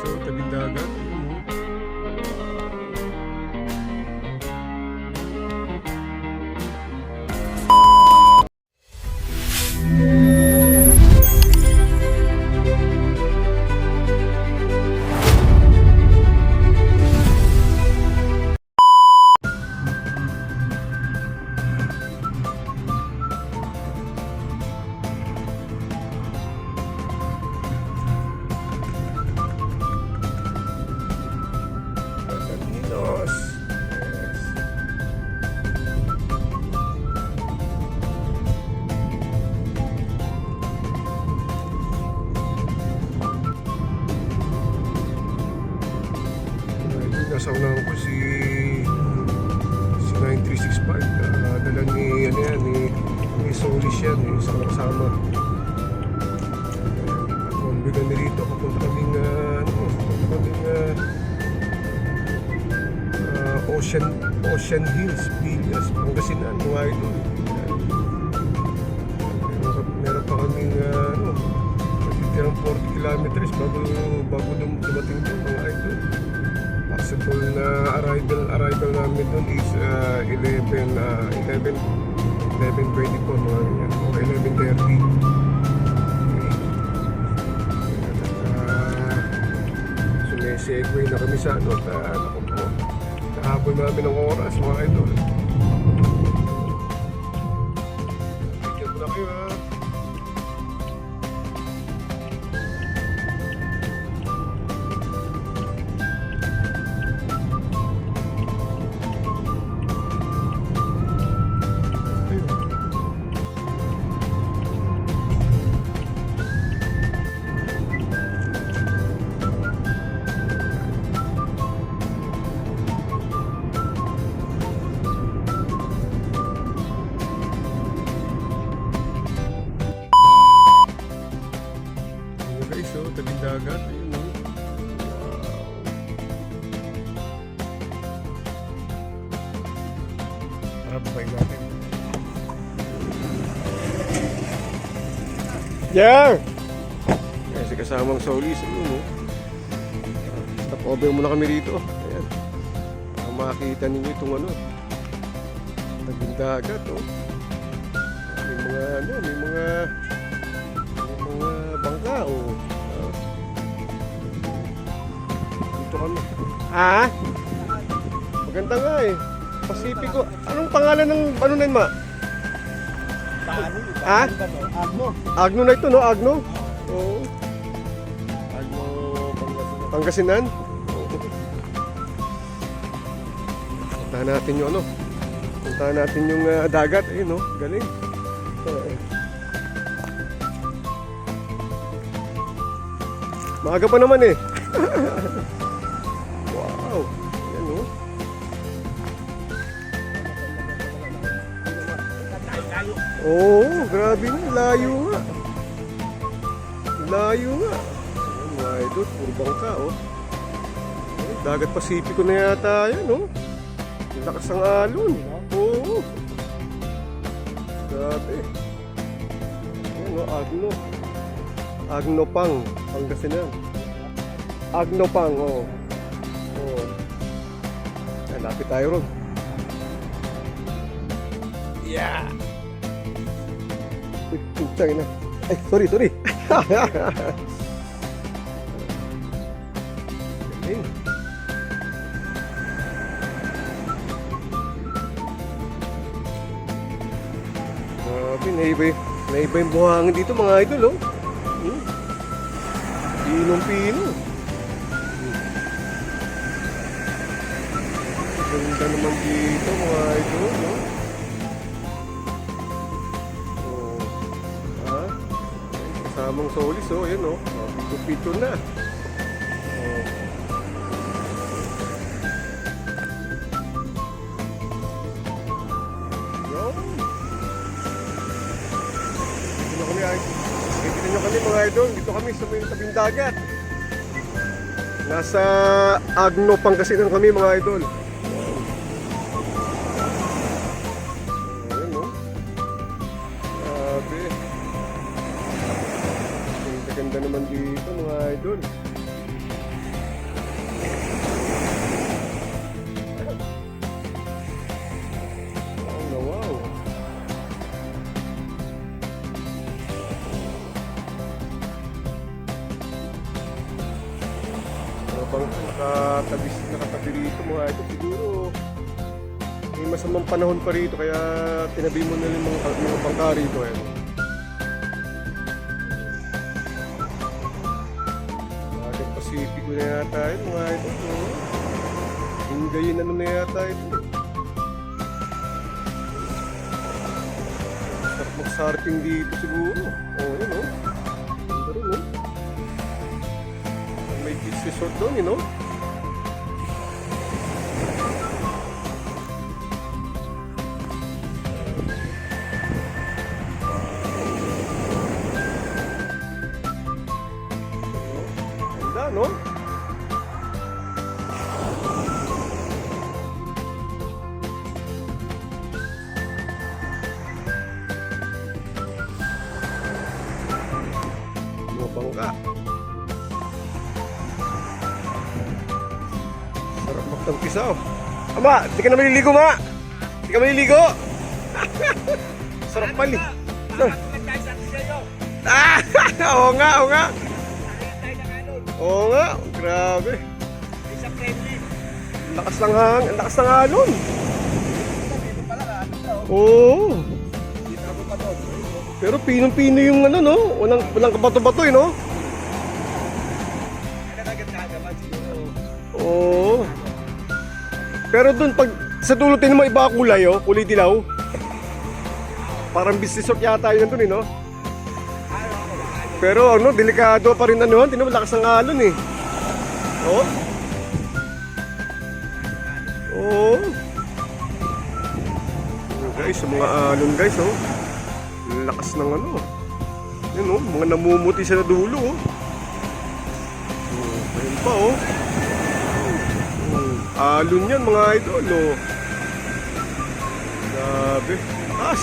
So, tabing dagat. Los. Nasa unahan ko si 9365. Dala ni ano yan, ni Solis yan, isang kasama. At bigan nilito papunta kaming Ocean Hills, Villas, Pangasinan, mga idol. Meron pa kaming natitirang 40 kilometers bago dumating doon, mga idol. Possible na arrival namin doon is 11:24 mga ganyan, o 11:30. Sumesegue na kami sa ano, habol namin ng oras, mga idol. Bigyan ko na kayo, ha. So, tabing dagat, ayun, wow. Harap ba natin? Yeah! Kasi kasamang Solis, ayun, stop over muna kami rito. Ayan, makikita ninyo itong tabing dagat, may mga bangka, dito kami. Maganda nga eh. Pacifico. Anong pangalan ng ano na yun, ma? Agno. Agno na ito, no? Agno? Oo. Agno, Pangasinan? Oo. Puntahan natin yung puntahan natin yung dagat. Ayun, no? Galing. Maaga pa naman eh. Wow. Ayan, oh. Oo, grabe nga. Layo nga. Layo nga. Ayan, mga idol. Puro bangka, oh. Dagat Pasipiko na yata yan, oh. Lakas ang alon. Oo. Grabe. Ayan, oh. Agno. Agno Pangasinan. Agno Pang, oh. Oh. Ay, lapit tayo ron. Yeah! Uy, putsang ina. Ay, sorry. Galing. Grabe, naiba yung buhangin dito, mga idol, oh. Pinong-pino. Ganda naman dito, mga idol, no? Kasamang Solis, oh, yan, oh. Pito-pito na. Tignan nyo kami, mga idol. Dito kami sa may tabing dagat. Nasa Agno Pangasinan kami, mga idol. Ayan, no? Grabe. Ganda naman dito, mga idol. bangka nakatabi rito mga idol. Siguro may masamang panahon pa rito kaya tinabi mo na yung mga bangka rito. Bakit Pacific na yata yun mga idol. Hingayin ano na yata ito. Sarap mag-surfing dito siguro. Oo, yun o. Ganda rin o. May beach resort doon, yun o. Ganda, no? Bangka. Sarap magtangkisaw. Ama, di ka na maliligo, ma. Di ka maliligo. Sarap pali. Ah, oo nga, oo nga. Oo nga, grabe. Lakas ng hangin, lakas ng alon. Oo. Pero pinong-pino yung ano, no? Walang kabato-bato, no? Oo. Pero dun, pag sa dulo, tinan mo iba kulay, oh. Kulay dilaw. Parang business resort yata yun dun, no? Pero ano, delikado pa rin ano, tinan mo, lakas ng alon, eh. Oh. Oo. Guys, sa mga alon, guys, oh. Lakas ng ano. Yun oh, mga namumuti sa dulo oh. Ayun pa oh. Alon yan mga idol oh. Grabe. Taas.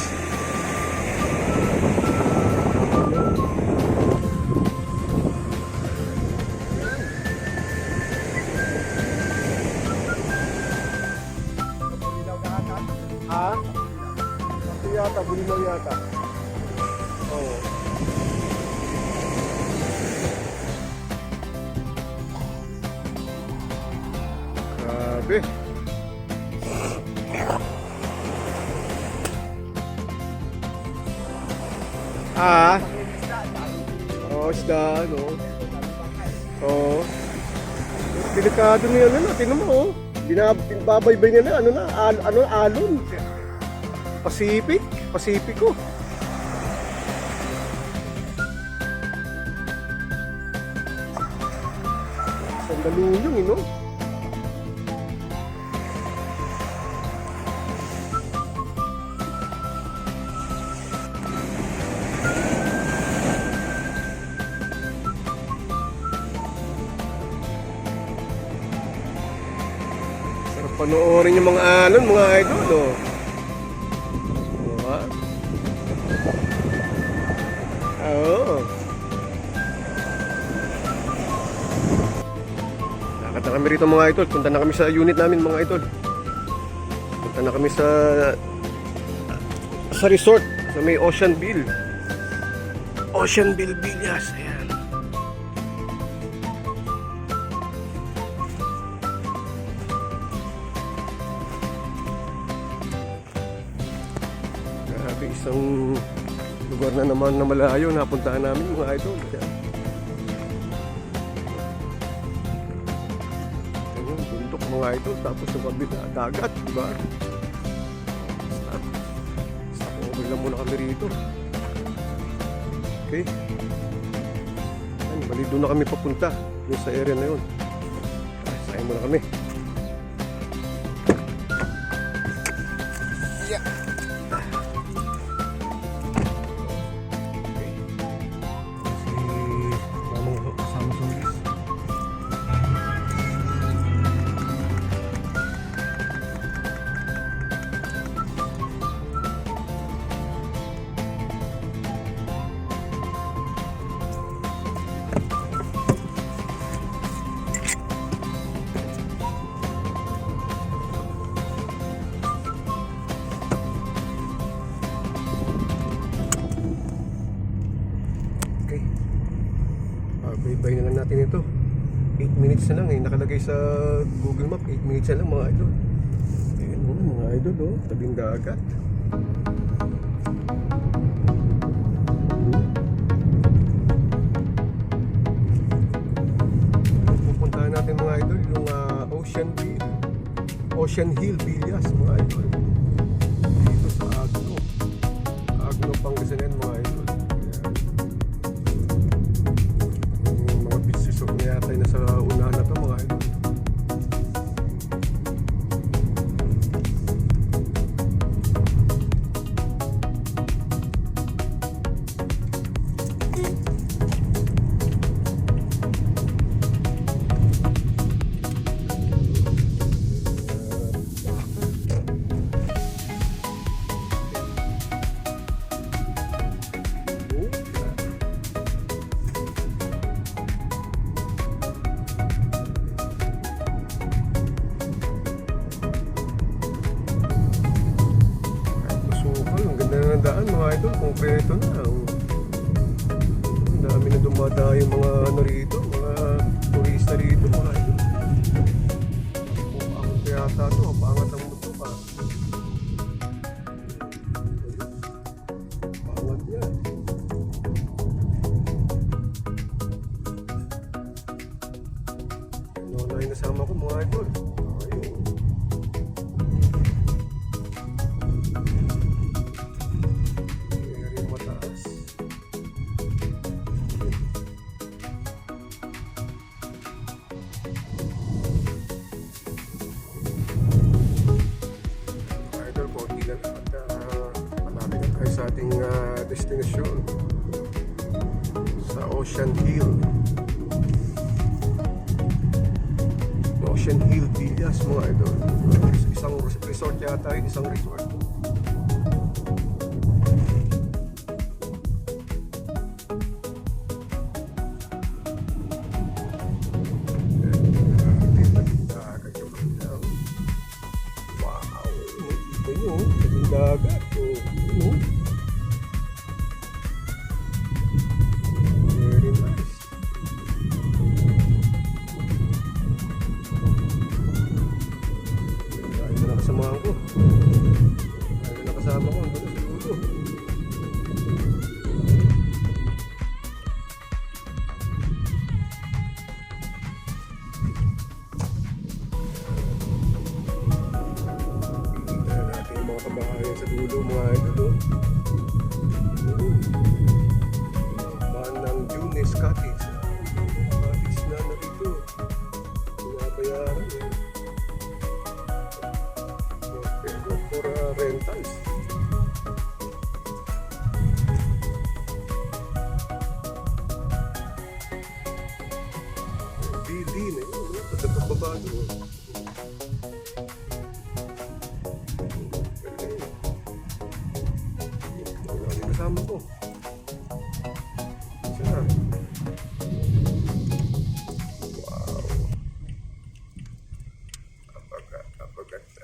Ha? Ito yata, bulinaw yata. Oo. Grabe. Ah. Oh, isda, no. Oo. Delikado niya na, tingnan mo oh. Binabaybay nila, ano na, alon. Pasipiko. Sandaluyong, no? Sarap panoorin yung mga alon, mga idol, no? Diba? Oo. Nakakata kami rito mga idol. Punta na kami sa unit namin mga idol. Punta na kami sa resort sa may Ocean Bill Villas. Ayan. Grabe, isang lugar na naman na malayo napuntahan namin mga idol. Ayan. Bundok mga idol, tapos sa kabila dagat, diba? Stop over lang muna kami rito. Okay. Ayan, bali doon na kami papunta, yung sa area na yun. Sakay muna kami. Yeah. Okay. Si mamang kasama sa ulis. Baybay na lang natin ito. 8 minutes na lang eh. Nakalagay sa Google Map, 8 minutes na lang mga idol. Ayan mga idol oh, tabing dagat. Pupuntahan natin mga idol yung Ocean Hill Villas mga idol. Dito sa Agno Pangasinan mga idol. Yung mga beach resort na yata yung nasa unahan na to mga idol. Ang daan mga idol, konkreto na. Ang dami na dumada yung mga ano rito, mga turista rito mga idol. Ang kayata to, ang pangat ang muto pa. Pangat yan. Ano na yung nasama ko mga idol. Ayun. Sa ating destination sa Ocean Hill Villas mga idol. Isang resort yata yun, isang resort. Wow, ito yun, tabing dagat. Very nice. Ito na kasamahan ko. Ito na kasama ko. Ito na sa dulo. Ito na natin yung mga kabahayan sa dulo mga idol. Manang Junes Cottage. Cottage na narito. Pinabayaran eh. Pero for rentals. Building eh. Pagkakababa doon. Kasama ko. Siya. Wow. Apaganda.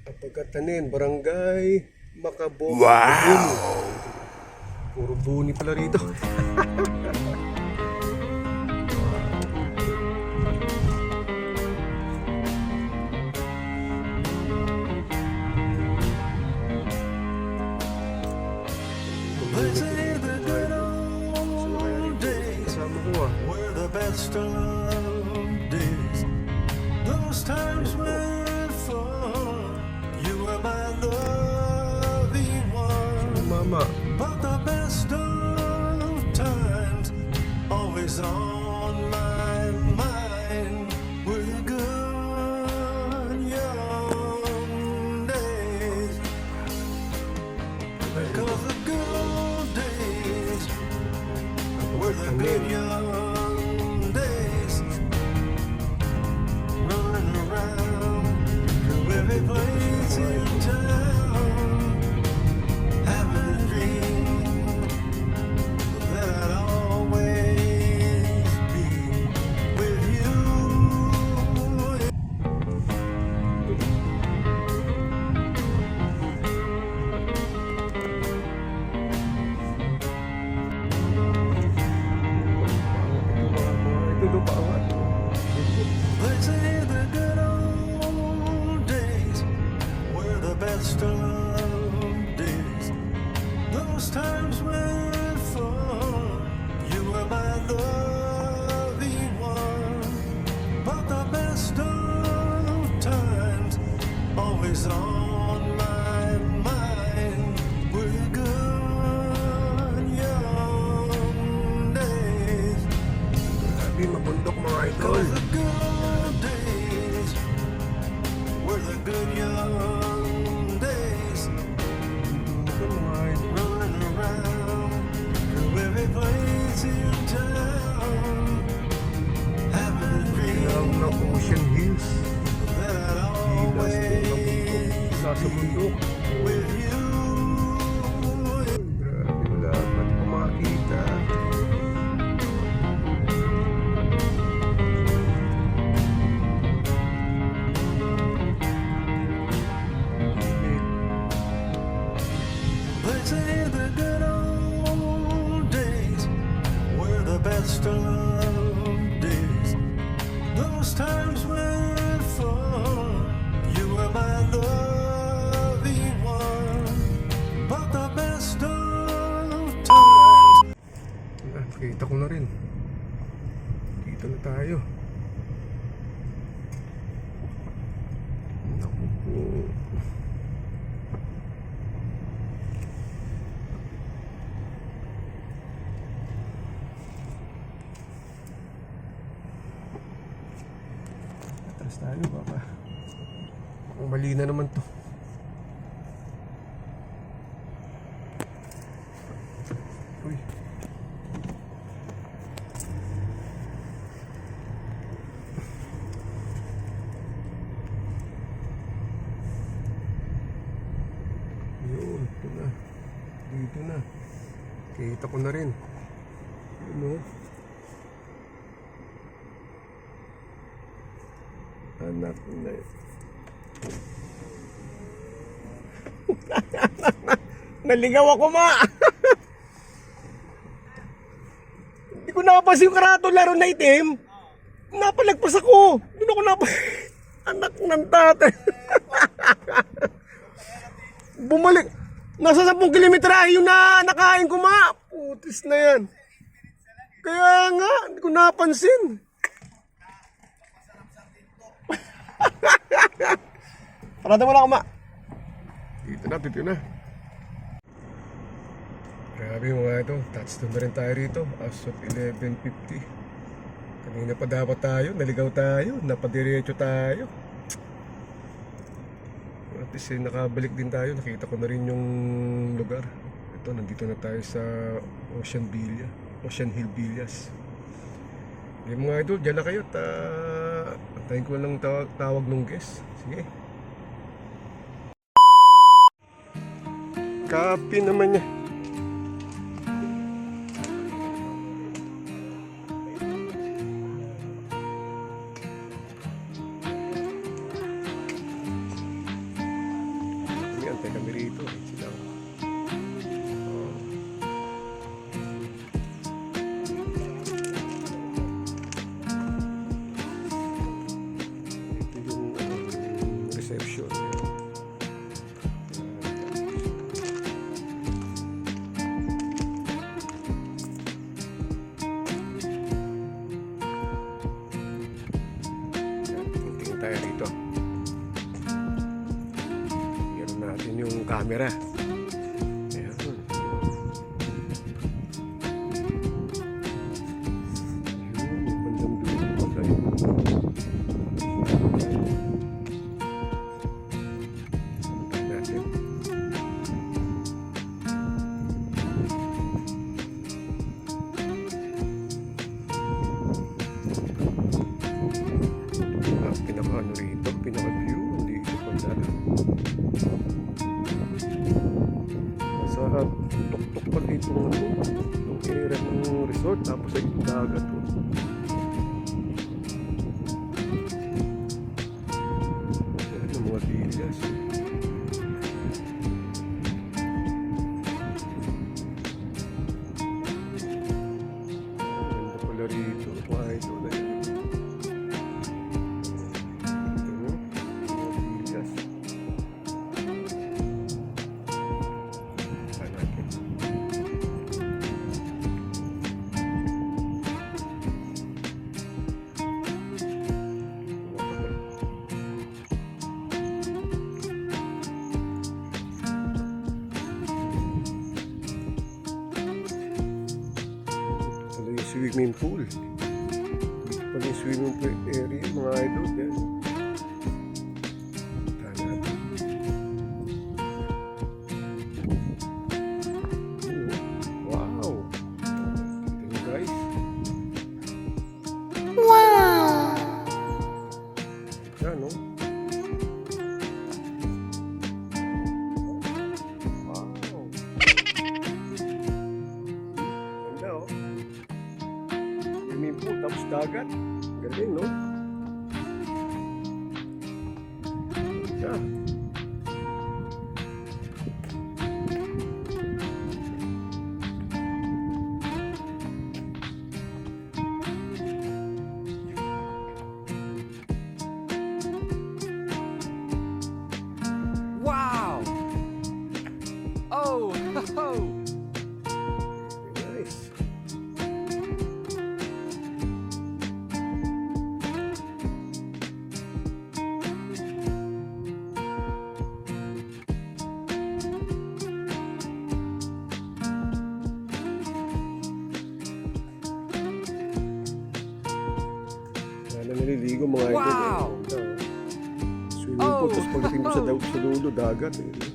Apagatanin, Barangay Macabong. Wow! Puro buni pala rito. They say the good old days were the best of days. Those times were fun. You were my loving one. Mama. But the best of times always on my mind were the good young days. Because the good days were the good young days. Running around to every place in town, having a dream that I'd always be with you. say the good old days were the best of days. Those times were fun. You were my loving one. But the best of times. Kita ko na rin. Dito na tayo. Naku po. Atras tayo baka. Ang mali na naman to. Uy. Yun, ito na. Dito na. Kita ko na rin. Yun o. Anak na. Naligaw ako, ma. Hindi ko nakapansin yung laro na itim. Napalagpas ako. Doon ako anak ng tatay. Bumalik. Nasa 10 kilometer yung na nakain ko, ma. Putis na yan. Kaya nga, hindi ko napansin. Parada mo lang ako, ma. Dito na. Grabe mga ito. Touchdown na rin tayo rito. As of 11:50. Kanina pa dapat tayo. Naligaw tayo. Napadiretso tayo. At least nakabalik din tayo. Nakita ko na rin yung lugar. Ito, nandito na tayo sa Ocean Hill Villas. Okay, mga idol, dyan na kayo. Antayin ko lang tawag ng guest. Sige. Copy naman niya. Antay kami rito. Sila. Ito yung reception. Tingin tayo rito. Natin yung camera. Ayan. Ayun, yung bandang dulo pa tayo. Punta natin. Pinaka-ano rito, pinaka-view, hindi ito pala. Sa tuktok pa dito yung area ng resort, tapos ay dagat o. Yan ang mga villas. Ganda pala rito, mga idol na yun. Ito no, mga villas. Swimming pool. Dito pala yung swimming pool area, mga idol. Yan. Wow! Ito nyo guys. Wow! Yan, no? Wow! Ganda, oh. Swimming pool, tapos dagat. Galing, no? Ganda. Oh, ho, Nice. Wala naliligo mga idol. Wow! Ito, swimming pool, tapos pagdating mo sa dulo, dagat. Eh. Okay.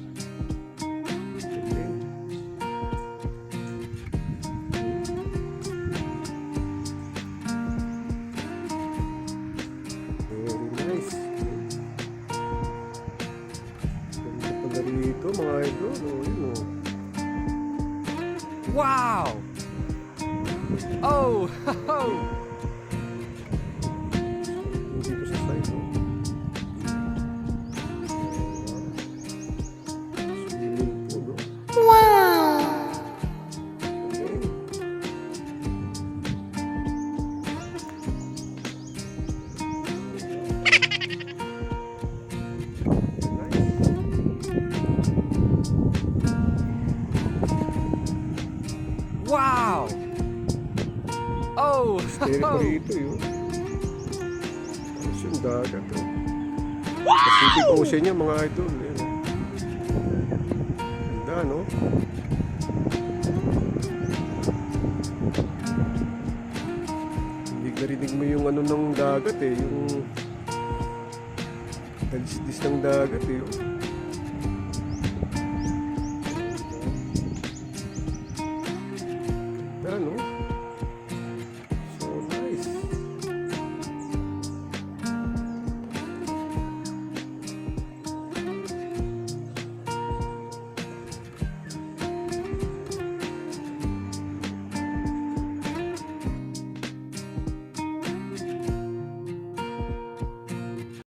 Very nice. Ganda pala rito mga idol. Oh, yun, oh. wow! Oh, ho, Dito sa side. Oh. Swimming pool. Oh. Okay. wow! Oh, Stay pa ho, rito yun. Ayos yung dagat. Oh. Pacific Ocean yan mga idol. Yan. Ganda no? Hindi narinig mo yung ano ng dagat eh. Yung dalis-dis ng dagat eh. Oh.